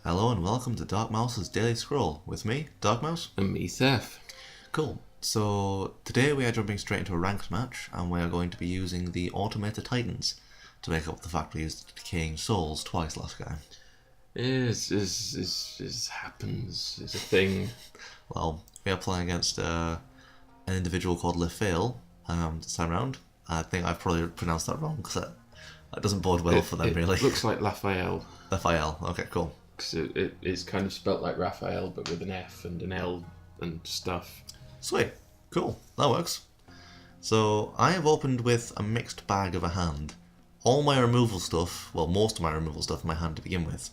Hello and welcome to DarkMouse's Daily Scroll with me, DarkMouse. And me, Thef. Cool. So today we are jumping straight into a ranked match and we are going to be using the Automated Titans to make up the fact we used Decaying Souls twice last game. Is happens. It's a thing. Well, we are playing against an individual called LeFail this time round. I think I've probably pronounced that wrong because that doesn't bode well for them, really. It looks like Raphael. Raphael, okay, cool. Because it is kind of spelt like Raphael, but with an F and an L and stuff. Sweet, cool, that works. So I have opened with a mixed bag of a hand. All my removal stuff, well, most of my removal stuff in my hand to begin with.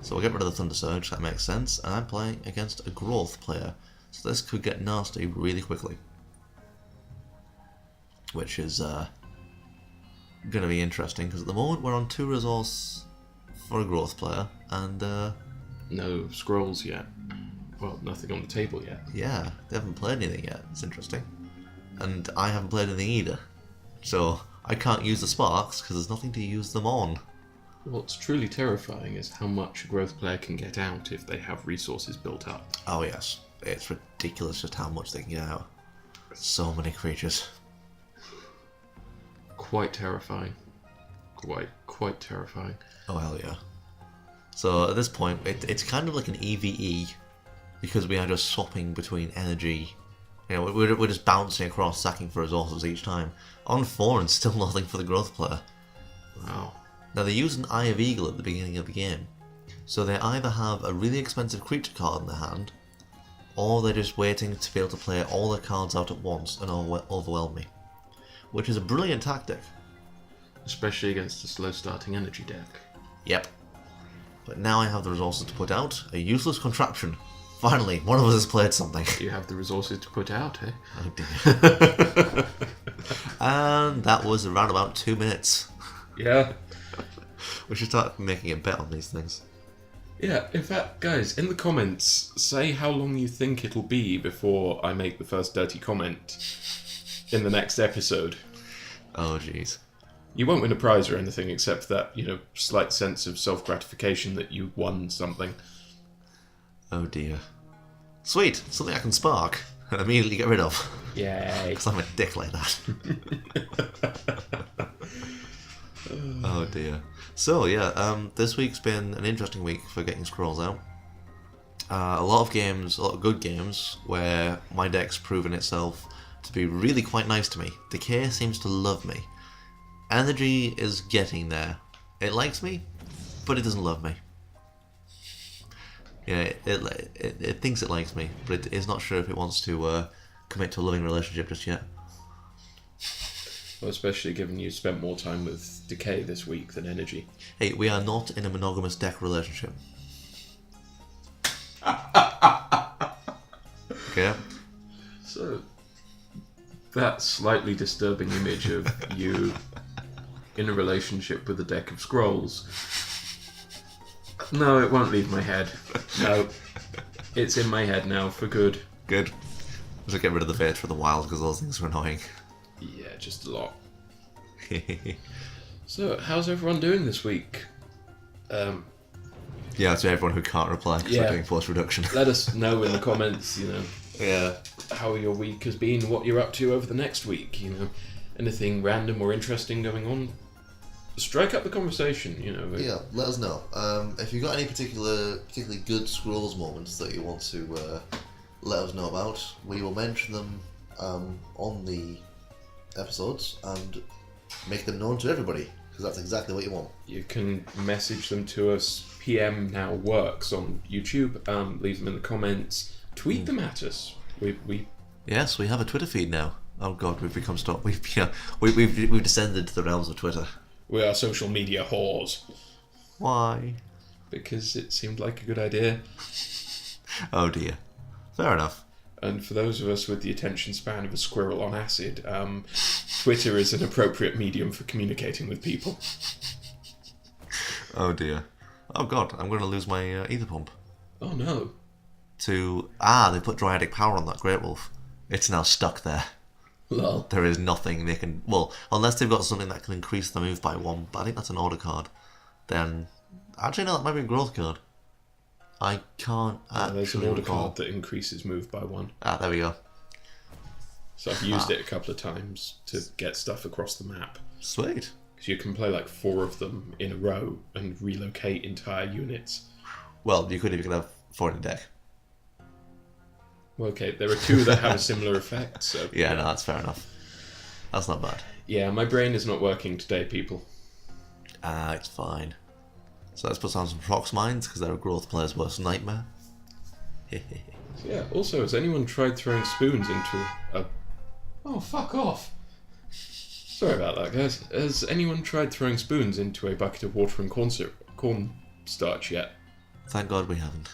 So we'll get rid of the Thunder Surge, that makes sense, and I'm playing against a growth player, so this could get nasty really quickly. Which is going to be interesting, because at the moment we're on 2 resource for a growth player, and no scrolls yet. Well, nothing on the table yet. Yeah, they haven't played anything yet, it's interesting. And I haven't played anything either. So I can't use the sparks, because there's nothing to use them on. What's truly terrifying is how much a growth player can get out if they have resources built up. Oh yes, it's ridiculous just how much they can get out. So many creatures. Quite terrifying. Quite terrifying. Oh hell yeah. So at this point, it's kind of like an EVE, because we are just swapping between energy. You know, we're just bouncing across, sacking for resources each time. On 4 and still nothing for the growth player. Wow. Now they use an Eye of Eagle at the beginning of the game, so they either have a really expensive creature card in their hand, or they're just waiting to be able to play all their cards out at once and overwhelm me. Which is a brilliant tactic. Especially against a slow starting energy deck. Yep. But now I have the resources to put out a useless contraption. Finally, one of us has played something. You have the resources to put out, eh? Oh dear. And that was around about 2 minutes. Yeah. We should start making a bet on these things. Yeah, in fact, guys, in the comments, say how long you think it'll be before I make the first dirty comment in the next episode. Oh jeez. You won't win a prize or anything except that, slight sense of self-gratification that you won something. Oh dear. Sweet, something I can spark and immediately get rid of. Yay. Because I'm a dick like that. Oh dear. So yeah, this week's been an interesting week for getting scrolls out. A lot of games, a lot of good games, where my deck's proven itself to be really quite nice to me. Decay seems to love me. Energy is getting there. It likes me, but it doesn't love me. Yeah, it thinks it likes me, but it is not sure if it wants to commit to a loving relationship just yet. Well, especially given you spent more time with Decay this week than Energy. Hey, we are not in a monogamous deck relationship. Okay? So, that slightly disturbing image of you in a relationship with a deck of scrolls. No, it won't leave my head. No. It's in my head now, for good. Good. Let's get rid of the Fate for the Wild, because those things are annoying. Yeah, just a lot. So, how's everyone doing this week? Yeah, to everyone who can't reply because they're doing post-production. Let us know in the comments, Yeah. how your week has been, what you're up to over the next week, anything random or interesting going on. Strike up the conversation, Yeah, let us know. If you've got any particularly good scrolls moments that you want to let us know about, we will mention them on the episodes and make them known to everybody, because that's exactly what you want. You can message them to us. PM now works on YouTube. Leave them in the comments. Tweet them at us. Yes, we have a Twitter feed now. Oh god, we've become we've descended to the realms of Twitter. We are social media whores. Why? Because it seemed like a good idea. Oh dear. Fair enough. And for those of us with the attention span of a squirrel on acid, Twitter is an appropriate medium for communicating with people. Oh dear. Oh god, I'm going to lose my ether pump. Oh no. They put Dryadic Power on that Great Wolf. It's now stuck there. Lol. There is nothing they can... Well, unless they've got something that can increase the move by 1, but I think that's an order card. Then... Actually, no, that might be a growth card. I can't There's an actually order recall. card that increases move by 1. Ah, there we go. So I've used it a couple of times to get stuff across the map. Sweet. Because you can play like 4 of them in a row and relocate entire units. Well, you could if you could have 4 in the deck. Well, okay, there are 2 that have a similar effect, so... Yeah, no, that's fair enough. That's not bad. Yeah, my brain is not working today, people. It's fine. So let's put on some prox mines, because they're a growth player's worst nightmare. Yeah, also, has anyone tried throwing spoons into a... Oh, fuck off! Sorry about that, guys. Has anyone tried throwing spoons into a bucket of water and cornstarch yet? Thank God we haven't.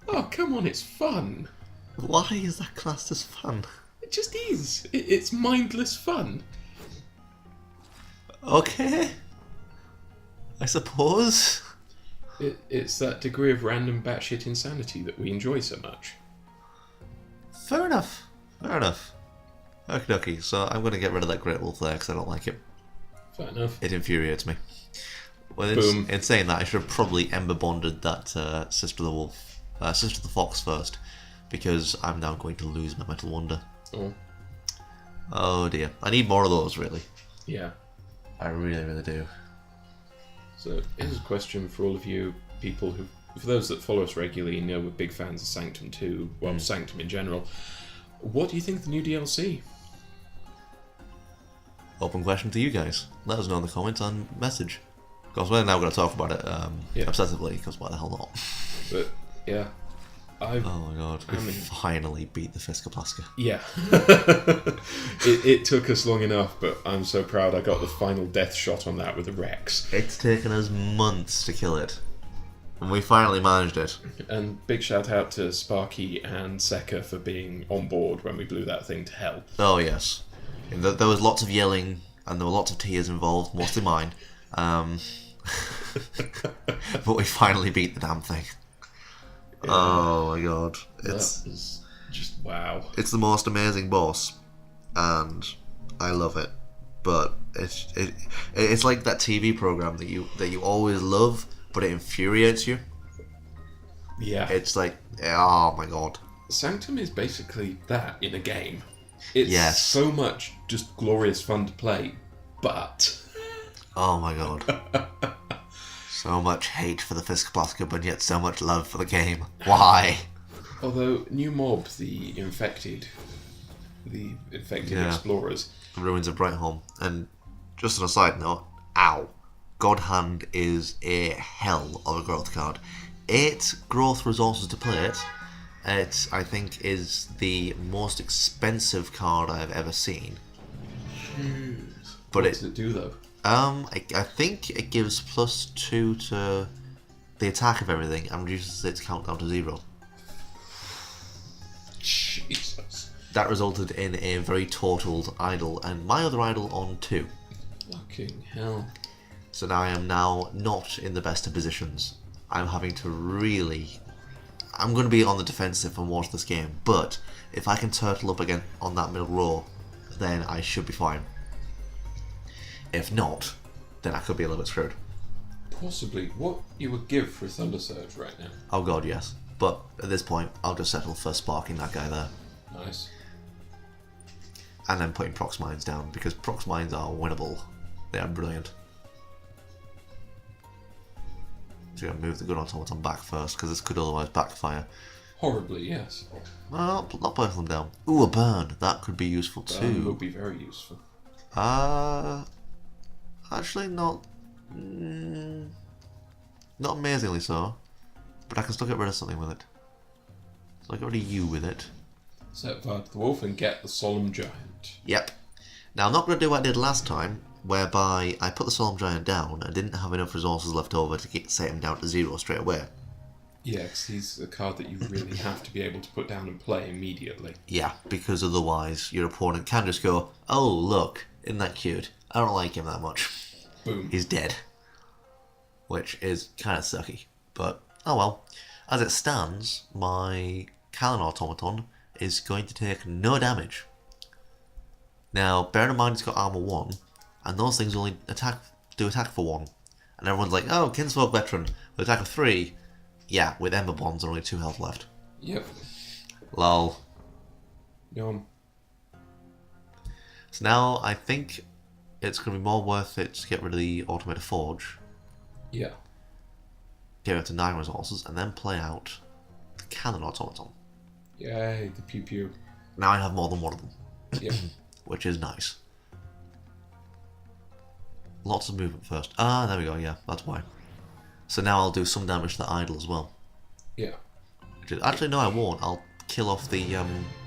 Oh, come on, it's fun! Why is that classed as fun? It just is. It's mindless fun. Okay. I suppose. It's that degree of random batshit insanity that we enjoy so much. Fair enough. Fair enough. Okie dokie, so I'm going to get rid of that Great Wolf there because I don't like it. Fair enough. It infuriates me. Well, Boom. in saying that, I should have probably ember bonded that Sister of the Wolf, Sister of the Fox first, because I'm now going to lose my Metal Wonder. Oh. Oh dear. I need more of those, really. Yeah. I really, really do. So here's a question for all of you people who, for those that follow us regularly, know we're big fans of Sanctum 2, well, Sanctum in general. What do you think of the new DLC? Open question to you guys. Let us know in the comments and message. Because we're now going to talk about it obsessively, because why the hell not? But yeah, Oh my god, we finally beat the Fiskaplaska. Yeah. it took us long enough, but I'm so proud I got the final death shot on that with the Rex. It's taken us months to kill it. And we finally managed it. And big shout out to Sparky and Sekka for being on board when we blew that thing to hell. Oh yes. And there was lots of yelling, and there were lots of tears involved, mostly mine. But we finally beat the damn thing. Yeah. Oh my god. That was just wow. It's the most amazing boss, and I love it. But it's like that TV program that you always love, but it infuriates you. Yeah. It's like, oh my god. Sanctum is basically that in a game. It's so much just glorious fun to play, but... Oh my god. So much hate for the Fiskaplaska, but yet so much love for the game. Why? Although, new mob, the infected explorers... Ruins of Brightholm. And just on a side note, ow. Godhand is a hell of a growth card. 8 growth resources to play it. It, I think, is the most expensive card I've ever seen. Jeez. But what does it do, though? I think it gives +2 to the attack of everything and reduces its countdown to 0. Jesus. That resulted in a very totaled idol, and my other idol on 2. Fucking hell. So now I am not in the best of positions. I'm having to really... I'm going to be on the defensive and watch this game, but if I can turtle up again on that middle row, then I should be fine. If not, then I could be a little bit screwed. Possibly. What you would give for a Thunder Surge right now? Oh god, yes. But at this point, I'll just settle for sparking that guy there. Nice. And then putting prox mines down, because prox mines are winnable. They are brilliant. So I'm going to move the gun automaton back first, because this could otherwise backfire. Horribly, yes. Well, not both of them down. Ooh, a burn. That could be useful too. Burn would be very useful. Actually not... not amazingly so. But I can still get rid of something with it. So I'll get rid of you with it. Set Varg the Wolf and get the Solemn Giant. Yep. Now I'm not going to do what I did last time, whereby I put the Solemn Giant down and didn't have enough resources left over to set him down to 0 straight away. Yeah, because he's a card that you really have to be able to put down and play immediately. Yeah, because otherwise your opponent can just go, oh look, isn't that cute? I don't like him that much. Boom. He's dead. Which is kind of sucky. But, oh well. As it stands, my Callan Automaton is going to take no damage. Now, bear in mind it's got armor 1, and those things only do attack for 1. And everyone's like, oh, Kinsfolk Veteran, with attack of 3. Yeah, with Ember Bonds and only 2 health left. Yep. Lol. Yum. So now I think it's going to be more worth it to get rid of the Automated Forge. Yeah. Get it to 9 resources, and then play out the Cannon Automaton. Yay, the pew pew. Now I have more than one of them. Yep. Which is nice. Lots of movement first. Ah, there we go, yeah, that's why. So now I'll do some damage to the idol as well. Yeah. Actually, no, I won't. I'll kill off the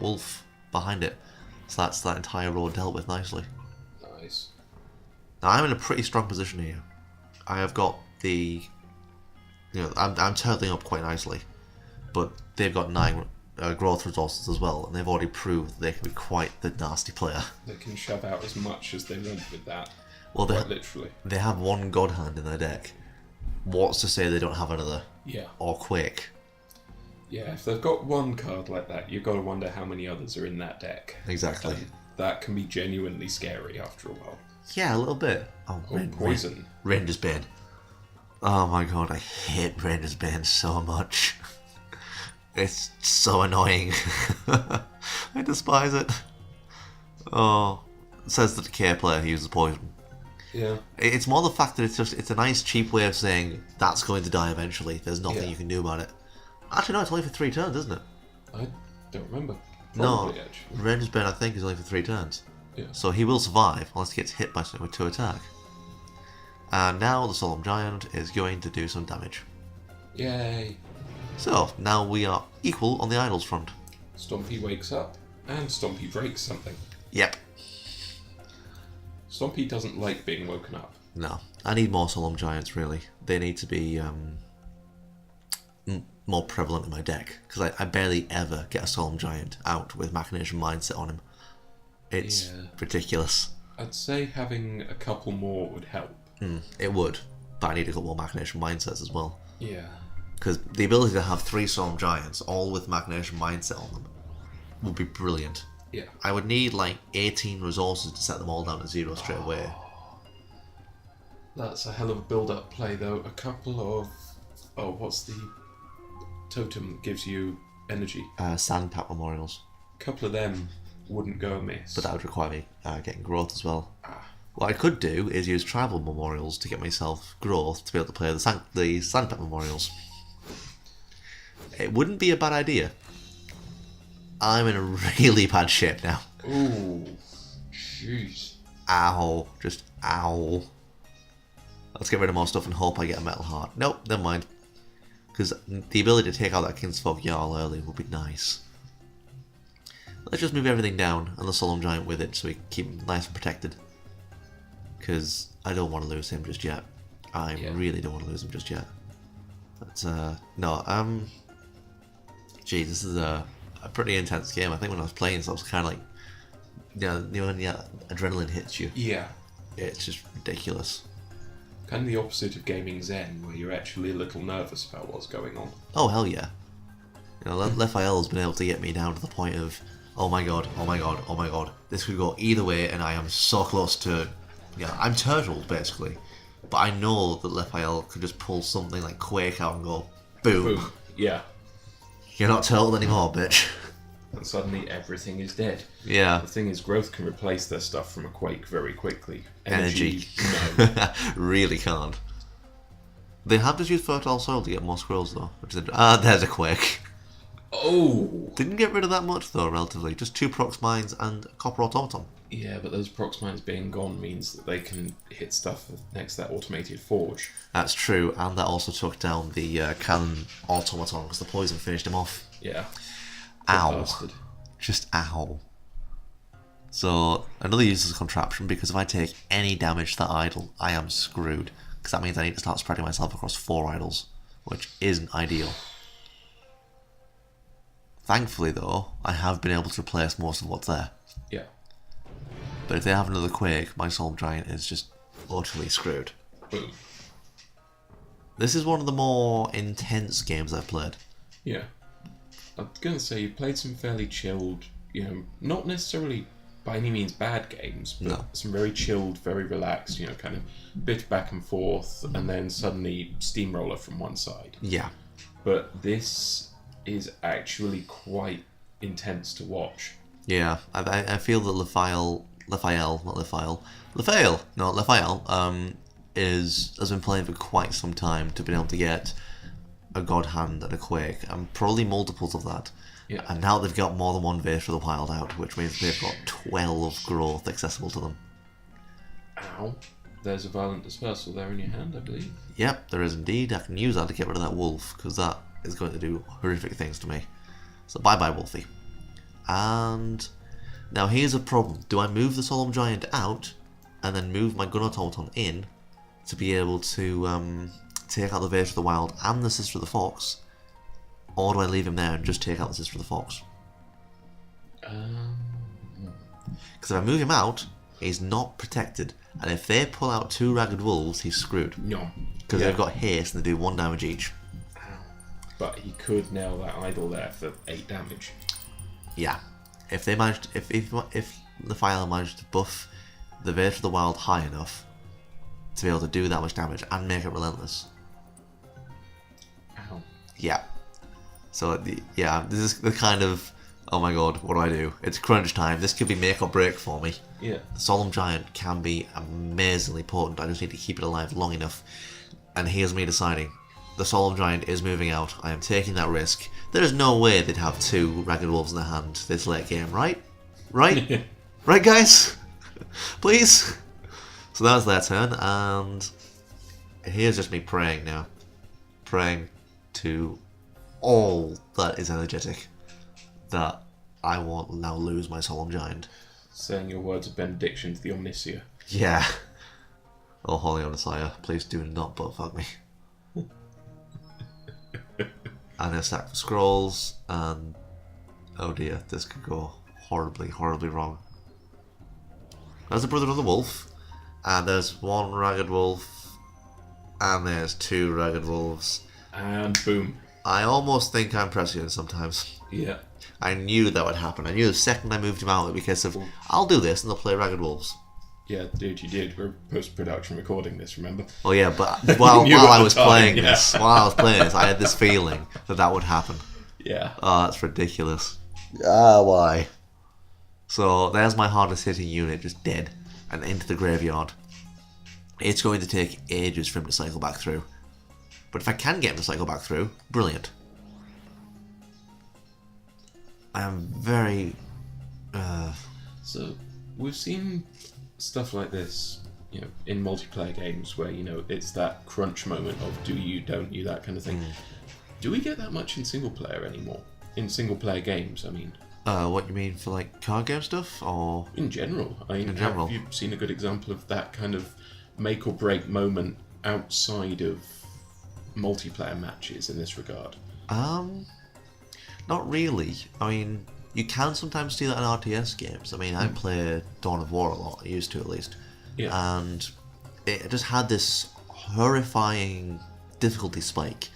wolf behind it. So that's that entire row dealt with nicely. Nice. Now I'm in a pretty strong position here. I have got the... I'm turtling up quite nicely. But they've got 9 growth resources as well, and they've already proved they can be quite the nasty player. They can shove out as much as they want with that. Well, quite literally. They have 1 God Hand in their deck. What's to say they don't have another? Yeah. Or Quake. Yeah, if they've got 1 card like that, you've got to wonder how many others are in that deck. Exactly. That can be genuinely scary after a while. Yeah, a little bit. Oh, poison. Ranger's Bane. Oh my god, I hate Ranger's Bane so much. It's so annoying. I despise it. Oh, it says the Decay player who uses poison. Yeah. It's more the fact that it's a nice cheap way of saying that's going to die eventually. There's nothing you can do about it. Actually, no, it's only for 3 turns, isn't it? I don't remember. No, Probably, actually. Ranger's Bane I think is only for 3 turns. Yeah. So he will survive unless he gets hit by something with 2 attack. And now the Solemn Giant is going to do some damage. Yay. So now we are equal on the idols front. Stompy wakes up, and Stompy breaks something. Yep. Stompy doesn't like being woken up. No, I need more Solemn Giants really. They need to be more prevalent in my deck, because I barely ever get a Solemn Giant out with Machination Mindset on him. It's ridiculous. I'd say having a couple more would help. It would, but I need a couple more Machination Mindsets as well. Yeah. Because the ability to have 3 Solemn Giants, all with Machination Mindset on them, would be brilliant. Yeah. I would need like 18 resources to set them all down to 0 straight away. That's a hell of a build-up play, though. A couple of... Oh, what's the totem that gives you energy? Sandpack Memorials. A couple of them wouldn't go amiss. But that would require me getting growth as well. What I could do is use Tribal Memorials to get myself growth to be able to play the Sandpack Memorials. It wouldn't be a bad idea. I'm in a really bad shape now. Ooh, jeez. Ow. Just ow. Let's get rid of more stuff and hope I get a Metal Heart. Nope, never mind. Because the ability to take out that Kinsfolk Jarl early would be nice. Let's just move everything down and the Solemn Giant with it so we keep him nice and protected. Because I don't want to lose him just yet. I really don't want to lose him just yet. But, no, geez, this is a pretty intense game. I think when I was playing, so I was kind of like, when the adrenaline hits you. Yeah. It's just ridiculous. Kind of the opposite of gaming Zen, where you're actually a little nervous about what's going on. Oh, hell yeah. Raphael has been able to get me down to the point of, oh my god, oh my god, oh my god. This could go either way, and I am so close to... I'm turtled, basically. But I know that Raphael could just pull something like Quake out and go, boom. Boom. Yeah. You're not turtled anymore, bitch. And suddenly everything is dead. Yeah. The thing is, growth can replace their stuff from a Quake very quickly. Energy. No. Really can't. They have just used Fertile Soil to get more scrolls, though. There's a Quake. Oh! Didn't get rid of that much, though, relatively. Just 2 Prox Mines and a Copper Automaton. Yeah, but those Prox Mines being gone means that they can hit stuff next to that Automated Forge. That's true, and that also took down the Cannon Automaton, because the poison finished him off. Yeah. Ow. Bastard. Just ow. So, another useless contraption, because if I take any damage to that idol, I am screwed. Because that means I need to start spreading myself across 4 idols, which isn't ideal. Thankfully, though, I have been able to replace most of what's there. Yeah. But if they have another Quake, my Solemn Giant is just utterly screwed. Boom. This is one of the more intense games I've played. Yeah. I'm going to say you played some fairly chilled, not necessarily by any means bad games, but some very chilled, very relaxed, kind of bit back and forth, and then suddenly steamroller from one side. Yeah. but this is actually quite intense to watch. Yeah, I feel that Raphael has been playing for quite some time to be able to get a God Hand and a Quake, and probably multiples of that. Yeah. And now they've got more than one Vase of the Wild out, which means they've got 12 growth accessible to them. Ow. There's a Violent Dispersal there in your hand, I believe. Yep, there is indeed. I can use that to get rid of that wolf, because that is going to do horrific things to me. So bye-bye, Wolfie. And now here's a problem. Do I move the Solemn Giant out, and then move my Gun Automaton in, to be able to take out the Vase of the Wild and the Sister of the Fox? Or do I leave him there and just take out the Sister of the Fox? Because if I move him out, he's not protected. And if they pull out 2 Ragged Wolves, he's screwed. No. Because they've got haste and they do 1 damage each. But he could nail that idol there for 8 damage. Yeah. If they managed, if the file managed to buff the Vase of the Wild high enough to be able to do that much damage and make it relentless. Ow. Yeah. So this is the kind of, oh my god, what do I do? It's crunch time. This could be make or break for me. Yeah. The Solemn Giant can be amazingly potent. I just need to keep it alive long enough. And here's me deciding. The Solemn Giant is moving out. I am taking that risk. There is no way they'd have 2 Ragged Wolves in their hand this late game, right? Right? Right, guys? Please? So that was their turn, and here's just me praying now. Praying to all that is energetic that I won't now lose my Solemn Giant. Saying your words of benediction to the Omnisia. Yeah. Oh, Holy Omnissiah, please do not buttfuck me. And a stack of scrolls, and oh dear, this could go horribly, horribly wrong. There's the Brother of the Wolf, and there's 1 Ragged Wolf, and there's 2 Ragged Wolves. And boom. I almost think I'm prescient sometimes. Yeah. I knew that would happen. I knew the second I moved him out because of, I'll do this and they'll play Ragged Wolves. Yeah, dude, you did. We're post-production recording this, remember? Oh yeah, but while I was playing this, I had this feeling that would happen. Yeah. Oh, that's ridiculous. Ah, why? So there's my hardest hitting unit just dead and into the graveyard. It's going to take ages for him to cycle back through. But if I can get him to cycle back through, brilliant. I am very... So, we've seen stuff like this, you know, in multiplayer games where, you know, it's that crunch moment of do you, don't you, that kind of thing. Do we get that much in single player anymore? In single player games, I mean. What you mean for like card game stuff, or in general? I mean, have you seen a good example of that kind of make or break moment outside of multiplayer matches in this regard? Not really. I mean, you can sometimes see that in RTS games. I mean, I play Dawn of War a lot, I used to at least. Yeah. And it just had this horrifying difficulty spike.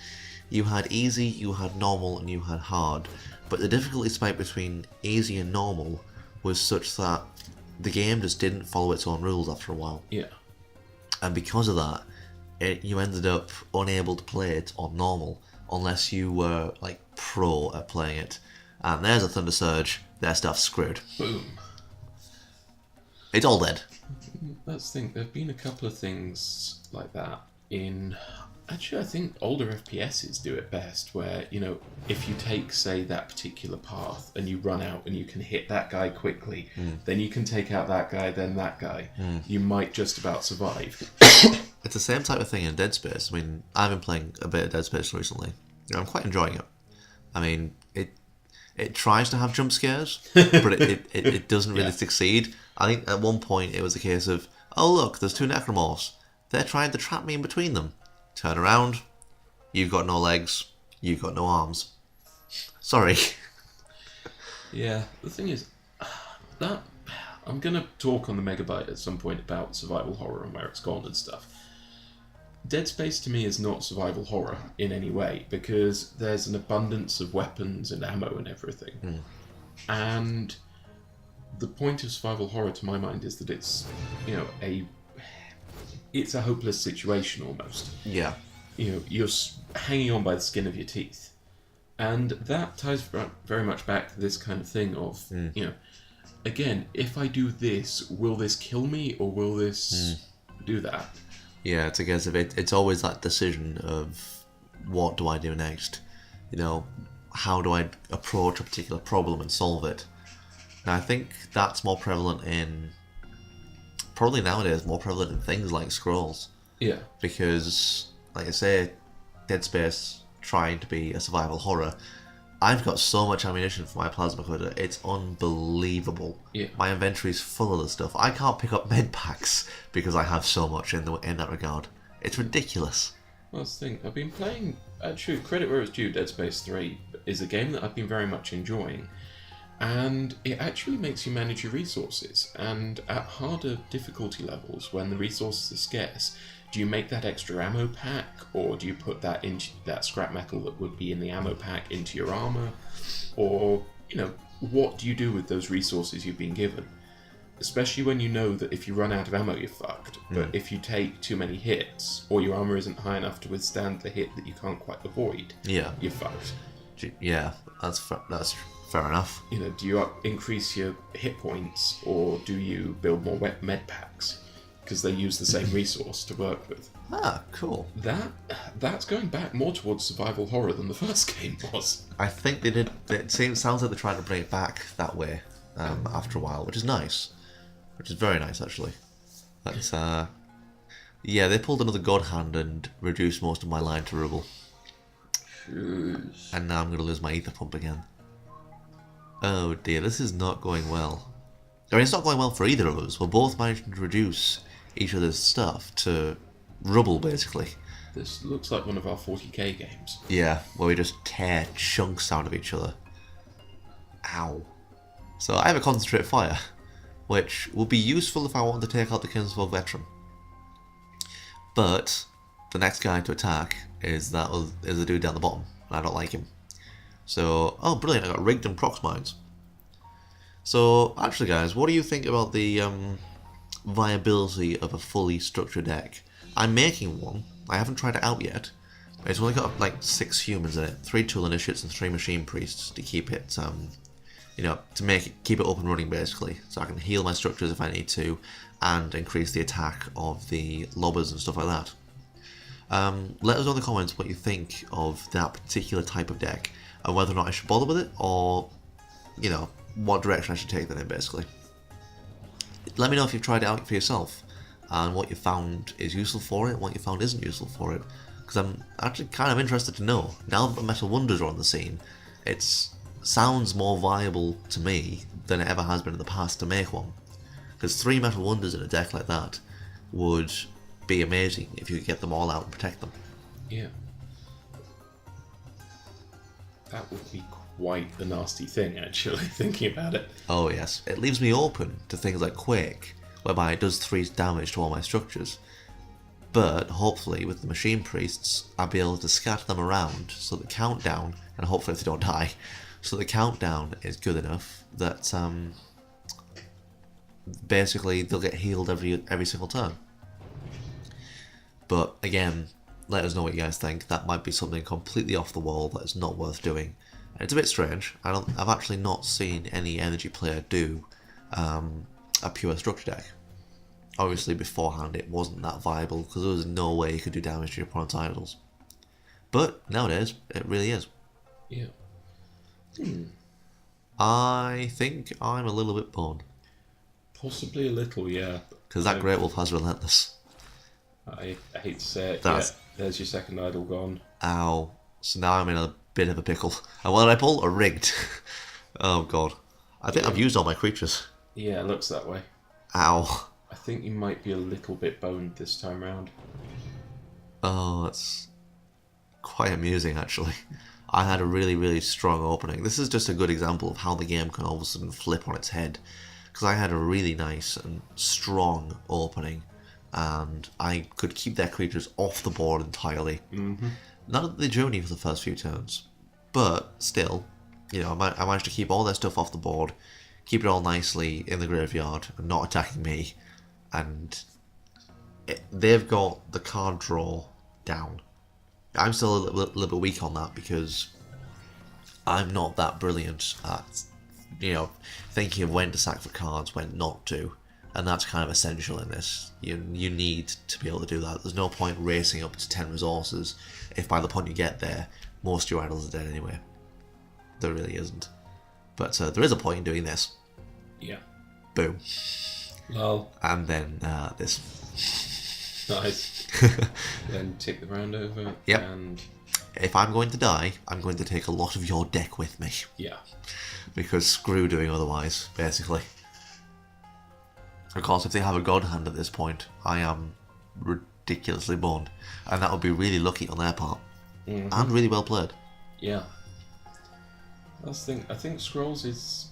You had easy, you had normal, and you had hard. But the difficulty spike between easy and normal was such that the game just didn't follow its own rules after a while. Yeah. And because of that, you ended up unable to play it on normal unless you were like pro at playing it. And there's a Thunder Surge, their stuff's screwed. Boom. It's all dead. Let's think, there have been a couple of things like that in... Actually, I think older FPSs do it best, where, you know, if you take, say, that particular path and you run out and you can hit that guy quickly, then you can take out that guy, then that guy. You might just about survive. It's the same type of thing in Dead Space. I mean, I've been playing a bit of Dead Space recently. I'm quite enjoying it. I mean, it tries to have jump scares, but it doesn't really succeed. I think at one point it was a case of, oh look, there's 2 necromorphs. They're trying to trap me in between them. Turn around, you've got no legs, you've got no arms. Sorry. Yeah, the thing is, that I'm going to talk on the Megabyte at some point about survival horror and where it's gone and stuff. Dead Space to me is not survival horror in any way, because there's an abundance of weapons and ammo and everything. And the point of survival horror to my mind is that it's, you know, it's a hopeless situation almost. Yeah. you're hanging on by the skin of your teeth. And that ties very much back to this kind of thing of, again, if I do this, will this kill me or will this do that? Yeah, it's a case of it's always that decision of what do I do next? How do I approach a particular problem and solve it? And I think that's more prevalent probably nowadays, more prevalent in things like scrolls. Yeah. Because, like I say, Dead Space trying to be a survival horror, I've got so much ammunition for my plasma cutter, it's unbelievable. Yeah. My inventory's full of the stuff. I can't pick up med packs because I have so much in that regard. It's ridiculous. Well, that's the thing. I've been playing, actually, credit where it's due, Dead Space 3 is a game that I've been very much enjoying. And it actually makes you manage your resources. And at harder difficulty levels, when the resources are scarce, do you make that extra ammo pack, or do you put that into that scrap metal that would be in the ammo pack into your armor? Or, what do you do with those resources you've been given? Especially when you know that if you run out of ammo, you're fucked. But if you take too many hits, or your armor isn't high enough to withstand the hit that you can't quite avoid, you're fucked. Yeah, that's fair enough. Do you increase your hit points, or do you build more med packs? Because they use the same resource to work with. Ah, cool. That's going back more towards survival horror than the first game was. I think they did. Sounds like they're trying to bring it back that way after a while, which is nice. Which is very nice, actually. That's they pulled another god hand and reduced most of my line to rubble. Jeez. And now I'm going to lose my ether pump again. Oh dear, this is not going well. I mean, it's not going well for either of us. We're both managing to reduce each other's stuff to rubble, basically. This looks like one of our 40k games. Yeah, where we just tear chunks out of each other. Ow. So I have a concentrate fire, which will be useful if I want to take out the Kingsville veteran. But the next guy to attack is the dude down the bottom, and I don't like him. So, oh brilliant, I got rigged and prox mines. So, actually guys, what do you think about the viability of a fully structured deck? I'm making one. I haven't tried it out yet. It's only got like 6 humans in it, 3 tool initiates and 3 machine priests to keep it, keep it up and running basically, so I can heal my structures if I need to, and increase the attack of the lobbers and stuff like that. Let us know in the comments what you think of that particular type of deck, and whether or not I should bother with it, or, what direction I should take that in, basically. Let me know if you've tried it out for yourself, and what you found is useful for it, and what you found isn't useful for it, because I'm actually kind of interested to know. Now that the Metal Wonders are on the scene, it sounds more viable to me than it ever has been in the past to make one. Because 3 Metal Wonders in a deck like that would be amazing if you could get them all out and protect them. Yeah. That would be quite the nasty thing, actually, thinking about it. Oh yes, it leaves me open to things like Quake, whereby it does 3 damage to all my structures. But hopefully with the Machine Priests, I'll be able to scatter them around so the countdown, and hopefully if they don't die, so the countdown is good enough that basically they'll get healed every single turn. But again, let us know what you guys think. That might be something completely off the wall that is not worth doing. And it's a bit strange. I've actually not seen any energy player do a pure structure deck. Obviously beforehand it wasn't that viable because there was no way you could do damage to your opponent's idols. But nowadays it really is. Yeah. I think I'm a little bit boned. Possibly a little, yeah. Because that Great Wolf has Relentless. I hate to say it, yeah, there's your second idol gone. Ow. So now I'm in a bit of a pickle. And what did I pull? A rigged. Oh god. I think I've used all my creatures. Yeah, it looks that way. Ow. I think you might be a little bit boned this time round. Oh, that's quite amusing actually. I had a really, really strong opening. This is just a good example of how the game can all of a sudden flip on its head. Because I had a really nice and strong opening, and I could keep their creatures off the board entirely. Mm-hmm. Not that they drew any for the first few turns, but still, I managed to keep all their stuff off the board, keep it all nicely in the graveyard, and not attacking me, and they've got the card draw down. I'm still a little bit weak on that because I'm not that brilliant at, thinking of when to sack for cards, when not to. And that's kind of essential in this. You need to be able to do that. There's no point racing up to 10 resources if by the point you get there, most of your idols are dead anyway. There really isn't. But there is a point in doing this. Yeah. Boom. Lol. And then this. Nice. Then take the round over. Yep. And if I'm going to die, I'm going to take a lot of your deck with me. yeah. Because screw doing otherwise, basically. Of course, if they have a god hand at this point, I am ridiculously boned. And that would be really lucky on their part. Mm-hmm. And really well played. Yeah. I think Scrolls is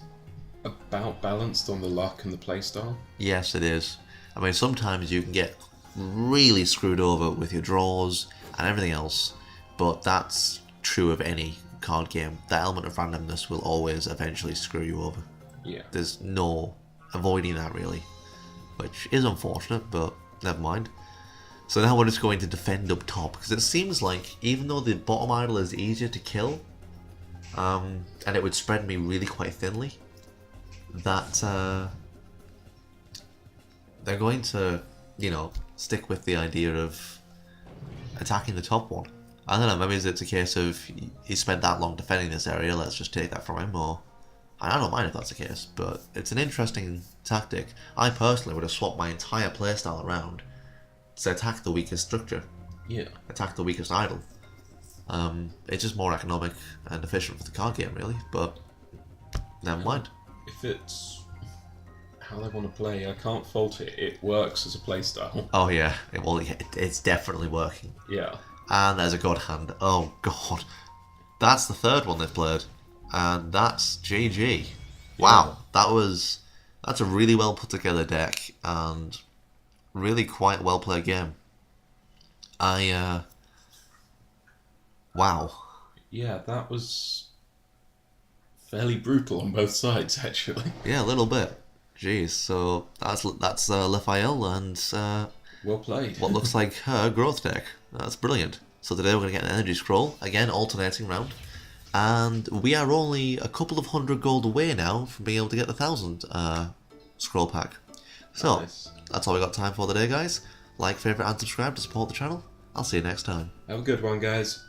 about balanced on the luck and the playstyle. Yes, it is. I mean, sometimes you can get really screwed over with your draws and everything else, but that's true of any card game. That element of randomness will always eventually screw you over. Yeah. There's no avoiding that, really, which is unfortunate, but never mind. So now we're just going to defend up top, because it seems like even though the bottom idol is easier to kill, and it would spread me really quite thinly, that they're going to, stick with the idea of attacking the top one. I don't know, maybe it's a case of he spent that long defending this area, let's just take that from him, or I don't mind if that's the case, but it's an interesting tactic. I personally would have swapped my entire playstyle around to attack the weakest structure. Yeah. Attack the weakest idol. It's just more economic and efficient for the card game, really, but never mind. If it's how they want to play, I can't fault it. It works as a playstyle. Oh yeah, it's definitely working. Yeah. And there's a god hand. Oh god. That's the third one they've played. And that's GG. Wow, that's a really well put together deck and really quite well played game. Wow. Yeah, that was fairly brutal on both sides, actually. Yeah, a little bit. Jeez, so that's Raphael and Well played. what looks like her growth deck. That's brilliant. So today we're going to get an energy scroll, again alternating round. And we are only a couple of 100 gold away now from being able to get the 1,000 scroll pack. So, Nice. That's all we got time for today, guys. Like, favourite and subscribe to support the channel. I'll see you next time. Have a good one, guys.